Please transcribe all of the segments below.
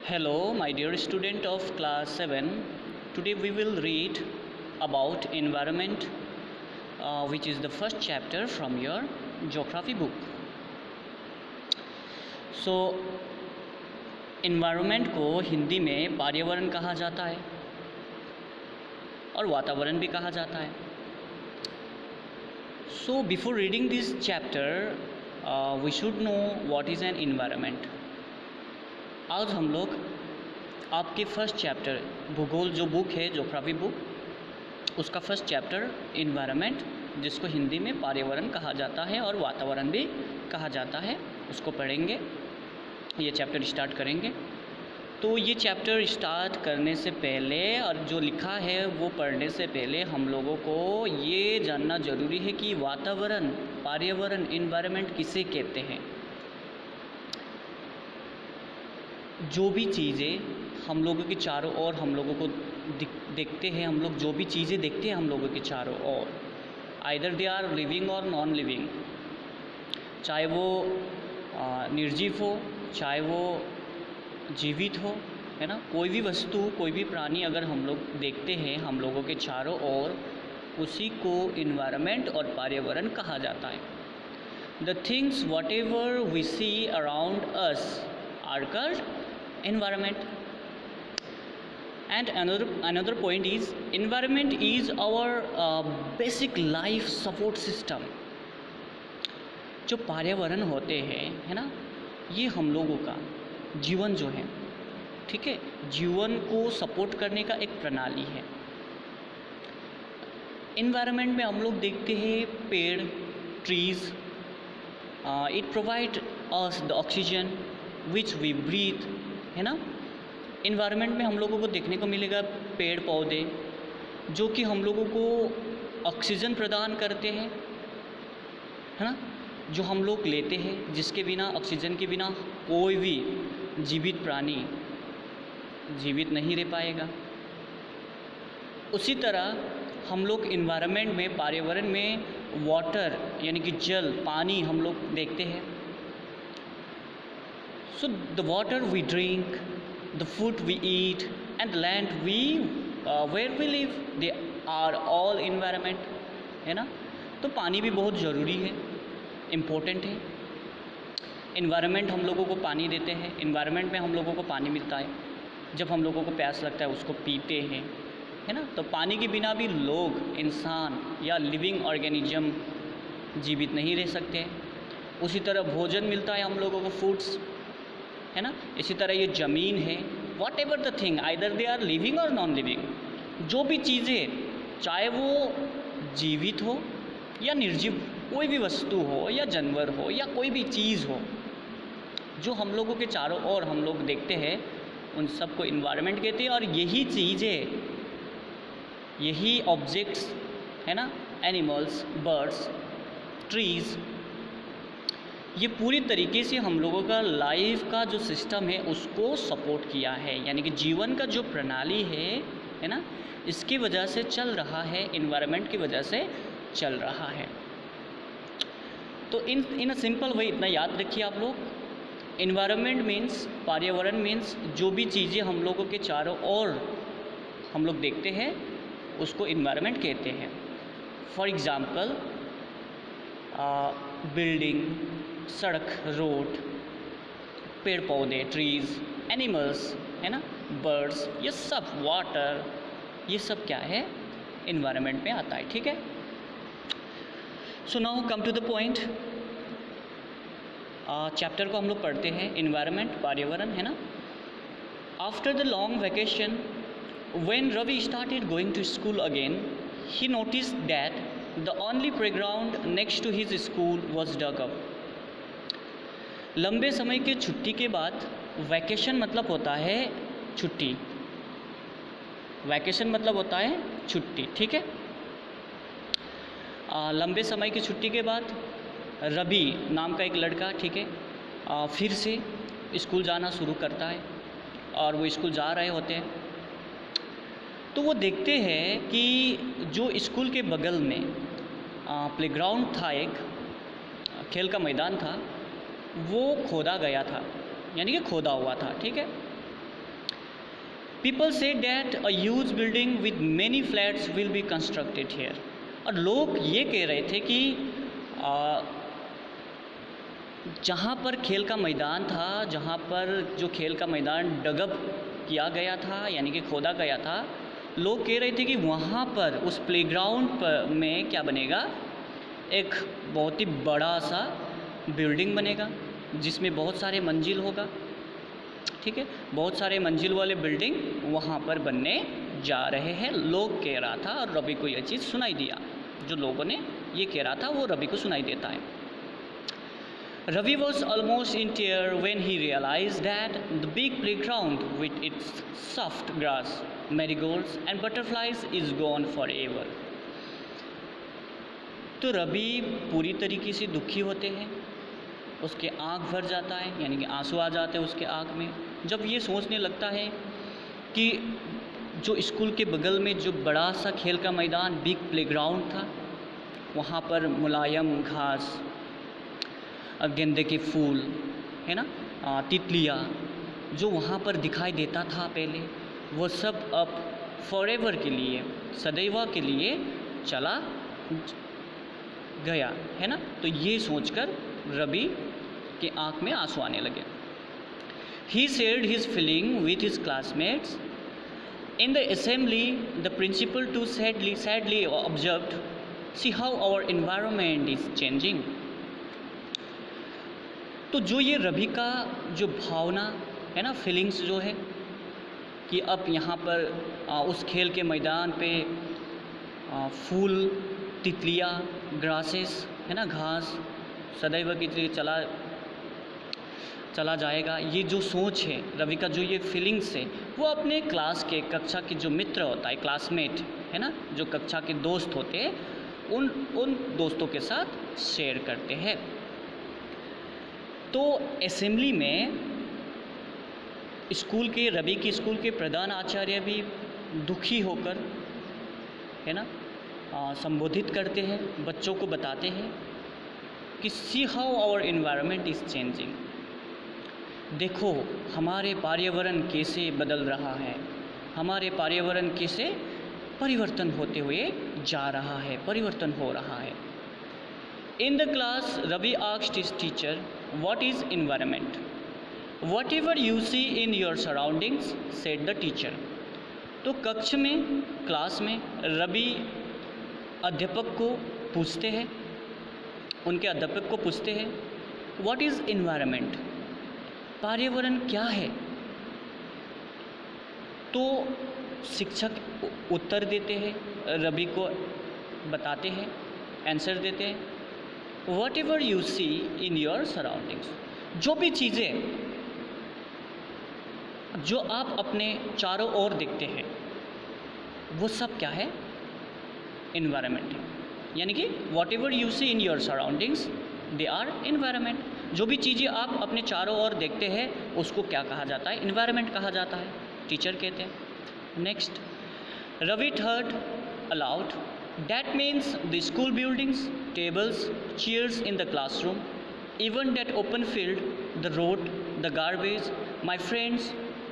Hello, my dear student of class 7. Today we will read about environment, which is the first chapter from your geography book. So, environment को हिंदी में पर्यावरण कहा जाता है और वातावरण भी कहा जाता है. So, before reading this chapter, we should know what is an environment. आज हम लोग आपके फर्स्ट चैप्टर भूगोल जो बुक है ज्योग्राफी बुक उसका फर्स्ट चैप्टर इन्वायरमेंट जिसको हिंदी में पर्यावरण कहा जाता है और वातावरण भी कहा जाता है उसको पढ़ेंगे. ये चैप्टर स्टार्ट करेंगे. तो ये चैप्टर स्टार्ट करने से पहले और जो लिखा है वो पढ़ने से पहले हम लोगों को ये जानना ज़रूरी है कि वातावरण पर्यावरण इन्वायरमेंट किसे कहते हैं. जो भी चीज़ें हम लोगों के चारों ओर हम लोगों को देखते हैं, हम लोग जो भी चीज़ें देखते हैं हम लोगों के चारों ओर, आइदर दे आर लिविंग और नॉन लिविंग, चाहे वो निर्जीव हो चाहे वो जीवित हो, है ना. कोई भी वस्तु कोई भी प्राणी अगर हम लोग देखते हैं हम लोगों के चारों ओर, उसी को इन्वायरमेंट और पर्यावरण कहा जाता है. The things whatever we see around us are called environment. And another point is environment is our basic life support system. जो पर्यावरण होते हैं, है ना, ये हम लोगों का जीवन जो है, ठीक है, जीवन को सपोर्ट करने का एक प्रणाली है. इन्वायरमेंट में हम लोग देखते हैं पेड़, trees, it provide us the oxygen which we breathe, है ना. इन्वायरमेंट में हम लोगों को देखने को मिलेगा पेड़ पौधे जो कि हम लोगों को ऑक्सीजन प्रदान करते हैं, है ना, जो हम लोग लेते हैं, जिसके बिना ऑक्सीजन के बिना कोई भी जीवित प्राणी जीवित नहीं रह पाएगा. उसी तरह हम लोग इन्वायरमेंट में पर्यावरण में वाटर यानी कि जल पानी हम लोग देखते हैं. So the water we drink, the food we eat, and the land where we live, they are all environment, है ना. तो पानी भी बहुत ज़रूरी है, इम्पोर्टेंट है. इन्वायरमेंट हम लोगों को पानी देते हैं, इन्वायरमेंट में हम लोगों को पानी मिलता है. जब हम लोगों को प्यास लगता है उसको पीते हैं, है ना. तो पानी के बिना भी लोग, इंसान या लिविंग ऑर्गेनिज्म जीवित नहीं रह सकते. उसी तरह भोजन मिलता है हम लोगों को, फूड्स, है ना. इसी तरह ये ज़मीन है, whatever the thing either they are living और नॉन लिविंग, जो भी चीज़ें चाहे वो जीवित हो या निर्जीव, कोई भी वस्तु हो या जानवर हो या कोई भी चीज़ हो जो हम लोगों के चारों ओर हम लोग देखते हैं, उन सब को इन्वायरमेंट कहते हैं. और यही चीज़ें, यही ऑब्जेक्ट्स, है ना, एनिमल्स, बर्ड्स, ट्रीज़, ये पूरी तरीके से हम लोगों का लाइफ का जो सिस्टम है उसको सपोर्ट किया है. यानी कि जीवन का जो प्रणाली है ना, इसकी वजह से चल रहा है, इन्वायरमेंट की वजह से चल रहा है. तो इन अ सिंपल वे इतना याद रखिए आप लोग. इन्वायरमेंट मीन्स, पर्यावरण मीन्स जो भी चीज़ें हम लोगों के चारों ओर हम लोग देखते हैं उसको इन्वायरमेंट कहते हैं. फॉर एग्ज़ाम्पल बिल्डिंग, सड़क, रोड, पेड़ पौधे, ट्रीज़, एनिमल्स, है ना, बर्ड्स, ये सब, वाटर, ये सब क्या है, इन्वायरमेंट में आता है. ठीक है. So now come to the point. Chapter को हम लोग पढ़ते हैं, इन्वायरमेंट पर्यावरण, है ना. After the long vacation when Ravi started going to school again, he noticed that the only playground next to his school was dug up. लंबे समय की छुट्टी के बाद, वैकेशन मतलब होता है छुट्टी, वैकेशन मतलब होता है छुट्टी, ठीक है. लंबे समय की छुट्टी के बाद रवि नाम का एक लड़का, ठीक है, फिर से स्कूल जाना शुरू करता है. और वो स्कूल जा रहे होते हैं तो वो देखते हैं कि जो स्कूल के बगल में प्लेग्राउंड था, एक खेल का मैदान था, वो खोदा गया था, यानी कि खोदा हुआ था. ठीक है. People say that a huge building with many flats will be constructed here. और लोग ये कह रहे थे कि जहाँ पर खेल का मैदान था, जहाँ पर जो खेल का मैदान डगअप किया गया था यानी कि खोदा गया था, लोग कह रहे थे कि वहाँ पर उस प्लेग्राउंड पर में क्या बनेगा, एक बहुत ही बड़ा सा बिल्डिंग बनेगा जिसमें बहुत सारे मंजिल होगा। ठीक है, बहुत सारे मंजिल वाले बिल्डिंग वहाँ पर बनने जा रहे हैं, लोग कह रहा था। और रवि को यह चीज़ सुनाई दिया, जो लोगों ने ये कह रहा था वो रवि को सुनाई देता है। Ravi was almost in tears when he realized that the big playground with its soft grass, marigolds and butterflies is gone forever. तो रवि पूरी तरीके से दुखी होते हैं, उसके आँख भर जाता है यानी कि आंसू आ जाते हैं उसके आँख में, जब ये सोचने लगता है कि जो स्कूल के बगल में जो बड़ा सा खेल का मैदान बिग प्लेग्राउंड था, वहाँ पर मुलायम घास, गेंदे के फूल है ना, तितलियाँ जो वहाँ पर दिखाई देता था पहले, वो सब अब फॉरएवर के लिए, सदैव के लिए चला गया है ना। तो ये सोचकर रवि के आँख में आंसू आने लगे। He shared his feeling with his classmates. In the assembly, the principal too sadly observed, "See how our environment is changing." तो जो ये रवि का जो भावना है ना, फीलिंग्स जो है कि अब यहाँ पर उस खेल के मैदान पे फूल, तितलियाँ, ग्रासेस है ना, घास सदैव की तरह चला जाएगा, ये जो सोच है रवि का, जो ये फीलिंग्स है, वो अपने क्लास के, कक्षा के जो मित्र होता है, क्लासमेट है ना, जो कक्षा के दोस्त होते हैं, उन दोस्तों के साथ शेयर करते हैं। तो असेंबली में रवि की स्कूल के प्रधान आचार्य भी दुखी होकर है ना संबोधित करते हैं, बच्चों को बताते हैं कि see how our environment is changing, देखो हमारे पर्यावरण कैसे बदल रहा है, हमारे पर्यावरण कैसे परिवर्तन होते हुए जा रहा है, परिवर्तन हो रहा है। In the class, Ravi asked his teacher, "What is environment?" "Whatever you see in your surroundings," said the teacher. तो कक्ष में, क्लास में रवि अध्यापक को पूछते हैं, उनके अध्यापक को पूछते हैं, "What is environment?" पर्यावरण क्या है? तो शिक्षक उत्तर देते हैं, रवि को बताते हैं, आंसर देते हैं, Whatever you see in your surroundings, जो भी चीज़ें जो आप अपने चारों ओर देखते हैं वो सब क्या है, इन्वायरमेंट है। यानी कि whatever you see in your surroundings they are environment, जो भी चीज़ें आप अपने चारों ओर देखते हैं उसको क्या कहा जाता है, इन्वायरमेंट कहा जाता है, टीचर कहते हैं। Next, Ravi heard aloud, "That means the school buildings, tables, chairs in the classroom, even that open field, the road, the garbage, my friends,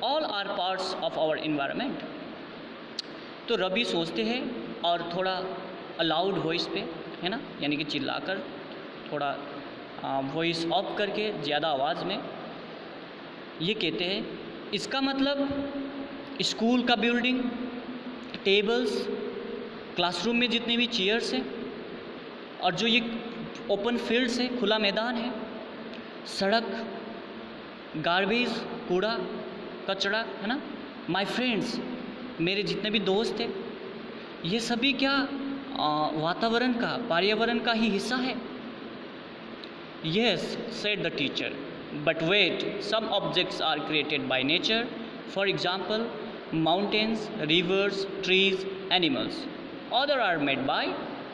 all are parts of our environment." तो रवि सोचते हैं और थोड़ा अलाउड वॉइस पे है ना, यानी कि चिल्लाकर, थोड़ा वॉइस ऑफ करके ज़्यादा आवाज़ में ये कहते हैं, इसका मतलब स्कूल का बिल्डिंग, टेबल्स, क्लासरूम में जितने भी चेयर्स हैं और जो ये ओपन फील्ड्स है, खुला मैदान है, सड़क, गार्बेज, कूड़ा कचरा है ना, माय फ्रेंड्स, मेरे जितने भी दोस्त हैं, ये सभी क्या वातावरण का, पर्यावरण का ही हिस्सा है। Yes, said the teacher, but wait, some objects are created by nature, for example mountains, rivers, trees, animals, other are made by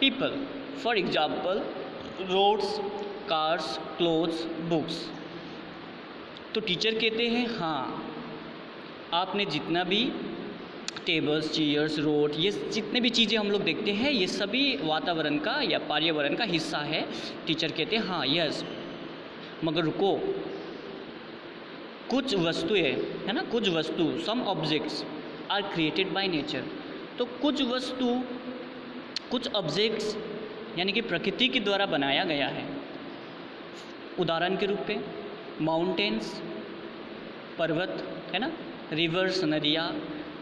people, for example roads, cars, clothes, books. तो टीचर कहते हैं हाँ, आपने जितना भी टेबल्स, चेयर्स, रोड, ये जितने भी चीज़ें हम लोग देखते हैं ये सभी वातावरण का या पर्यावरण का हिस्सा है। टीचर कहते हैं हाँ, यस, मगर रुको, कुछ वस्तुएं है ना, कुछ वस्तु, some objects, are created by nature. तो कुछ वस्तु, कुछ ऑब्जेक्ट्स यानी कि प्रकृति के द्वारा बनाया गया है। उदाहरण के रूप पे माउंटेन्स, पर्वत है ना, रिवर्स नदियाँ,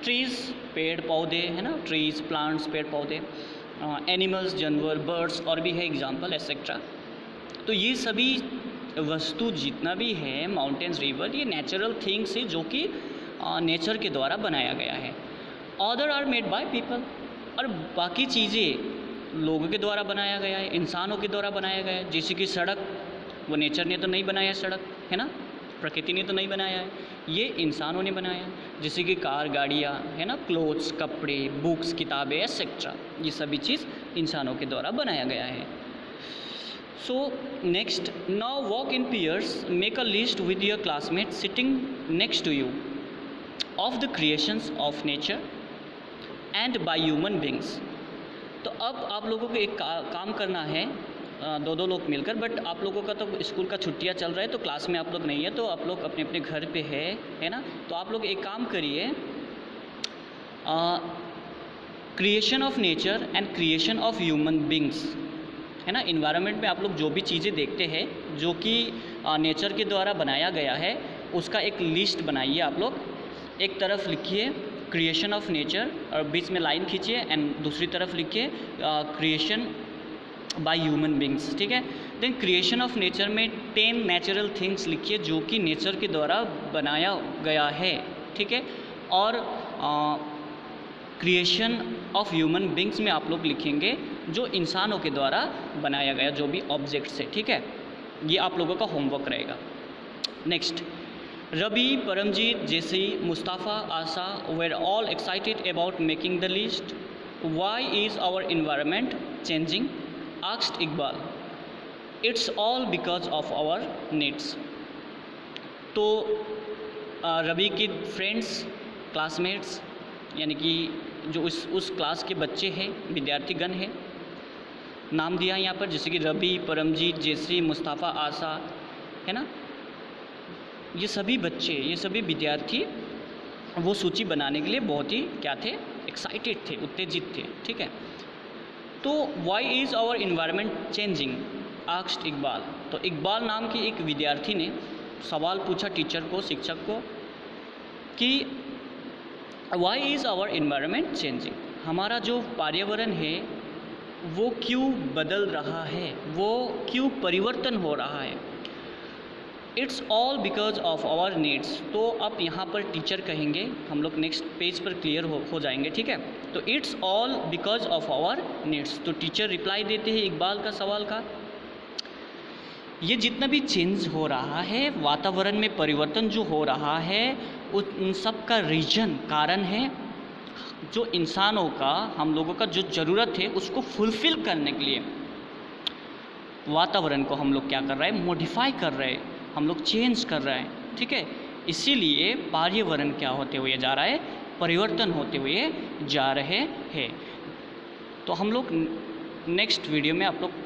ट्रीज़ पेड़ पौधे है ना, ट्रीज़ प्लांट्स पेड़ पौधे, एनिमल्स जानवर, बर्ड्स और भी है एग्जांपल एक्सेट्रा। तो ये सभी वस्तु जितना भी है, माउंटेन्स, रिवर, ये नेचुरल थिंग्स है जो कि नेचर के द्वारा बनाया गया है। Other are made by people, और बाकी चीज़ें लोगों के द्वारा बनाया गया है, इंसानों के द्वारा बनाया गया है। जैसे कि सड़क, वो नेचर ने तो नहीं बनाया सड़क है ना, प्रकृति ने तो नहीं बनाया है, ये इंसानों ने बनाया है। जैसे कि कार, गाड़ियाँ है ना, क्लोथ्स, कपड़े, बुक्स, किताबें एक्सेट्रा, ये सभी चीज़ इंसानों के द्वारा बनाया गया है। So next, now walk in pairs, make a list with your classmate sitting next to you of the creations of nature and by human beings. तो अब आप लोगों को एक काम करना है, दो दो लोग मिलकर, बट आप लोगों का तो स्कूल का छुट्टियां चल रहा है तो क्लास में आप लोग नहीं है, तो आप लोग अपने अपने घर पे है ना। तो आप लोग एक काम करिए, creation of nature and creation of human beings है ना। इन्वायरमेंट में आप लोग जो भी चीज़ें देखते हैं जो कि नेचर के द्वारा बनाया गया है, उसका एक लिस्ट बनाइए। आप लोग एक तरफ लिखिए क्रिएशन ऑफ नेचर और बीच में लाइन खींचिए, एंड दूसरी तरफ लिखिए क्रिएशन बाय ह्यूमन बींग्स, ठीक है। देन क्रिएशन ऑफ नेचर में 10 नेचुरल थिंग्स लिखिए जो कि नेचर के द्वारा बनाया गया है, ठीक है। और क्रिएशन ऑफ ह्यूमन बींग्स में आप लोग लिखेंगे जो इंसानों के द्वारा बनाया गया जो भी ऑब्जेक्ट्स है, ठीक है। ये आप लोगों का होमवर्क रहेगा। Next, Rabi, Paramjit, Jessie, Mustafa, Asha were all excited about making the list. Why is our environment changing? Asked Iqbal. It's all because of our needs. तो रवि की फ्रेंड्स, क्लासमेट्स यानी कि जो उस क्लास के बच्चे हैं, विद्यार्थीगण हैं, नाम दिया यहाँ पर, जैसे कि रवि, परमजीत, जेसी, मुस्ताफ़ा, आशा है ना। ये सभी बच्चे, ये सभी विद्यार्थी वो सूची बनाने के लिए बहुत ही क्या थे, एक्साइटेड थे, उत्तेजित थे, ठीक है। तो why is our environment changing? Asked Iqbal. तो इकबाल नाम की एक विद्यार्थी ने सवाल पूछा टीचर को, शिक्षक को, कि why is our environment changing? हमारा जो पर्यावरण है वो क्यों बदल रहा है, वो क्यों परिवर्तन हो रहा है? It's all because of our needs. तो अब यहाँ पर टीचर कहेंगे, हम लोग नेक्स्ट पेज पर क्लियर हो जाएंगे, ठीक है। तो it's all because of our needs. तो टीचर रिप्लाई देते हैं इकबाल का सवाल का, ये जितना भी चेंज हो रहा है, वातावरण में परिवर्तन जो हो रहा है, उन सब का रीजन, कारण है जो इंसानों का, हम लोगों का जो ज़रूरत है उसको फुलफ़िल करने के लिए वातावरण को हम लोग क्या कर रहे हैं, मॉडिफाई कर रहे हैं, हम लोग चेंज कर रहे हैं, ठीक है। इसीलिए पर्यावरण क्या होते हुए जा रहा है, परिवर्तन होते हुए जा रहे हैं। तो हम लोग नेक्स्ट वीडियो में आप लोग